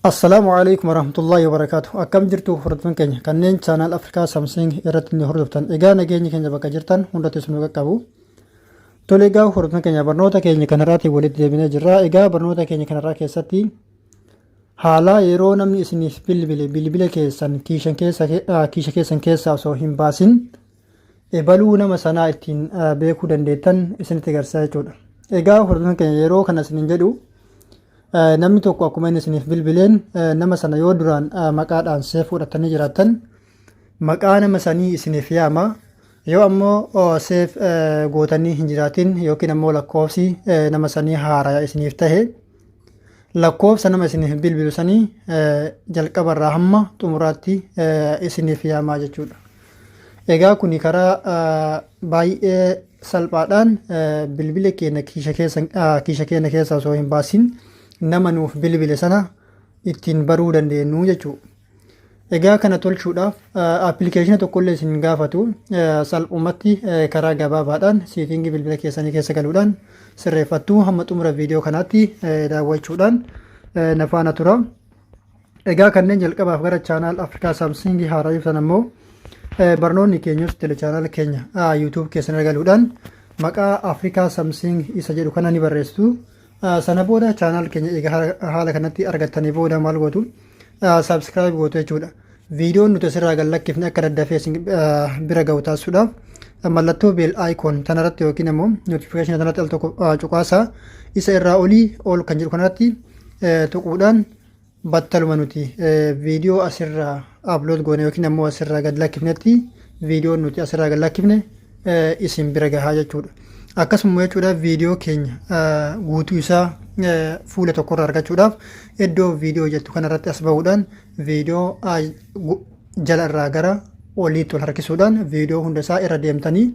Assalamualaikum warahmatullahi wabarakatuh. Akkam jirtu hordoftoonni keenya kanneen channel Afrikaa Samsung irratti ni hordoftan. Egaa nageenyi keenya bakka jirtan hundatti isin qaqqabu. Tole egaa hordoftoonni keenya barnoota keenya kanarratti walitti deebinee jirra. Egaa barnoota keenya kanarraa keessatti haala yeroo namni isiniif bilbila keessan kiisha keessan keessaa osoo hin baasin ebaluu nama sanaa ittiin beekuu dandeettan isinitti agarsiisa jechuudha. Egaa hordoftoonni keenya yeroo kana isinin jedhu namni tokko akkuma inni isiniif bilbileen nama sana yoo duraan maqaadhaan seef fudhatanii jiraattan maqaa nama sanii isiniif yaama. Yoo ammoo seef gootanii hin jiraatin yookiin ammoo lakkoofsi nama sanii haaraa isiniif tahe lakkoofsa nama isiniif bilbilu sanii jalqabarraa hamma xumuraatti isiniif yaamaa jechuudha. Egaa kuni karaa baay'ee salphaadhaan bilbila keenya kiisha keenya keessa osoo hin baasin nama nuuf bilbile sana ittiin baruu dandeenyu jechuudha. Egaa kana tolchuudhaaf appilikeeshina tokkollee isin gaafatu salphumatti karaa gabaabaadhaan siitingii bilbila keessanii keessa galuudhaan sirreeffattu hamma xumura viidiyoo kanaatti daawwachuudhaan na faana tura. Egaa kanneen jalqabaaf gara chaanaal Afrikaa Samsung haaraa ibsan ammoo barnoonni keenyas telechaanaal keenya YouTube keessan galuudhaan maqaa Afrikaa Samsung isa jedhu kana ni barreessitu. Sana booda chaanaal keenya egaa haala kanatti argattanii booda maal gootu subscribe gootu jechuudha. Viidiyoon nuti asirraa gallakkifne akka daddafee bira ga'u taasisuudhaaf mallattoo bell icon tanarratti yookiin immoo notification tanarratti al tokko cuqaasaa isa irraa olii ol kan jedhu kanarratti tuquudhaan battaluma nuti viidiyoo asirraa upload goone yookiin immoo asirraa gallakkifnetti viidiyoon nuti asirraa gallakkifne isin bira gahaa jechuudha. Akkasuma jechuudha viidiyoo keenya guutuu isaa fuula tokkorraa argachuudhaaf iddoo viidiyoo jettu kanarratti as bahuudhaan viidiyoo jala irraa gara oliitti ol harkisuudhaan viidiyoo hunda isaa irra deemtanii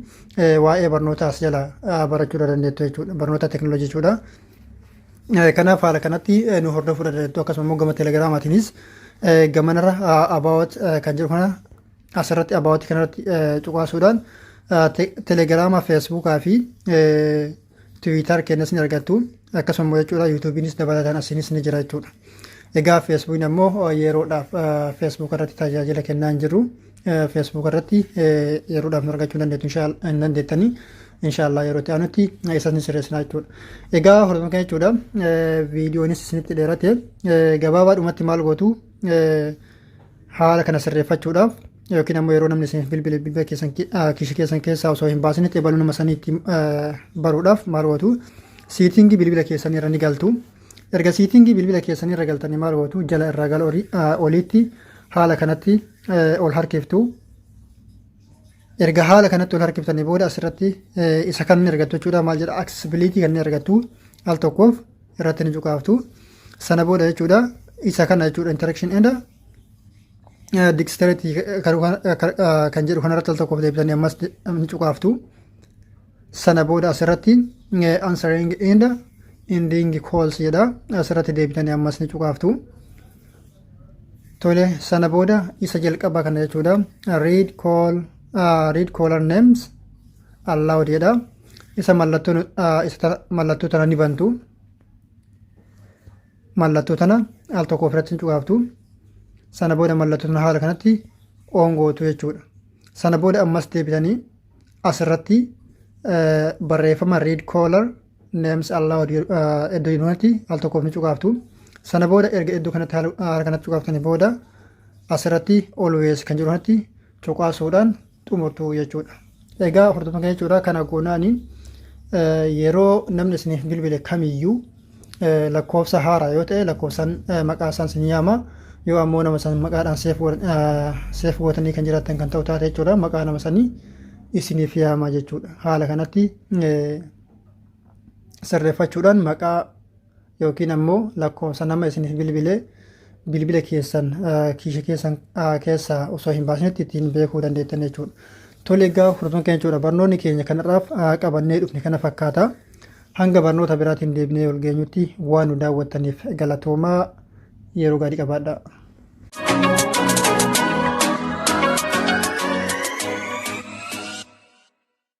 waa'ee barnootaas jala barachuu dandeettu jechuudha. Barnoota teekinooloojii jechuudha. Kanaaf haala kanatti nu hordofuu dandeettu. Akkasuma immoo gama teelegiraamaatiinis gamanarra abaawot kan jedhu kana asirratti abaawot kanarratti cuqaasuudhaan telegiraama feesbuukaa fi tiwiitar keenyas ni argattu. Akkasuma jechuudha yuutuubiinis dabalataan asinis ni jira jechuudha. Egaa feesbuukiin ammoo yeroodhaaf feesbuuk irratti tajaajila kennaa hin jirru. Feesbuuk irratti yeroodhaaf nu argachuu dandeettanii inshaallah yeroo ta'anutti isaan sirreessinaa jechuudha. Egaa hordoftoota keenya jechuudha viidiyoonis isinitti dheerate gabaabaadhumatti maal gootu haala kana sirreeffachuudhaaf yookiin ammoo yeroo namni isiniif bilbila kiisha keessan keessaa osoo hin baasinitti ebaluu nama sanii ittiin baruudhaaf maal gootu siitingii bilbila keessanii irra ni galtu. Erga siitingii bilbila keessanii irra galtanii maal gootu jala irraa gara oliitti haala kanatti ol harkiftu. Erga haala kanatti ol harkiftanii booda asirratti isa kan ni argattu jechuudha. Maal jedha accessibility kan ni argattu al tokkoof irratti ni cuqaaftu. Sana booda jechuudha isa kana jechuudha interaction and dexterity kan jedhu kanarratti al tokkoof deebitanii ammas ni cuqaaftu. Sana booda asirratti answering and ending calls jedha asirratti deebitanii ammas ni cuqaaftu. Tole sana booda isa jalqabaa kana jechuudha read caller names allowed jedha. Isa mallattoo tana ni bantu. Mallattoo tana al tokkoof irratti ni cuqaaftu. Sana booda mallattoo tana haala kanatti on gootu jechuudha. Sana booda ammas deebitanii asirratti barreeffama read caller names allowed iddoo jirutti al tokkoof ni cuqaaftu. Sana booda erga iddoo kanatti haala kanatti cuqaaftanii booda asirratti always kan jirutti cuqaasuudhaan xumurtu jechuudha. Egaa hordoftoota keenya jechuudha kana goonaani yeroo namni isiniif bilbile kamiyyuu lakkoofsa haaraa yoo ta'e lakkoofsan maqaa isaan isin yaama. Yoo ammoo nama san maqaadhaan seef gootanii kan jiraattan kan ta'u taate jechuudha maqaa nama sanii isiniif yaama jechuudha. Haala kanatti sirreeffachuudhaan maqaa yookiin ammoo lakkoofsa nama isiniif bilbila keessan kiisha keessan keessaa osoo hin baasnetti ittiin beekuu dandeettan jechuudha. Tole egaa hordoftoota keenya jechuudha barnoonni keenya kanarraaf qabannee dhufne kana fakkaata. Hanga barnoota biraatiin deebinee ol geenyutti waan nu daawwattaniif galatoomaa yeroo gaarii qabaadhaa.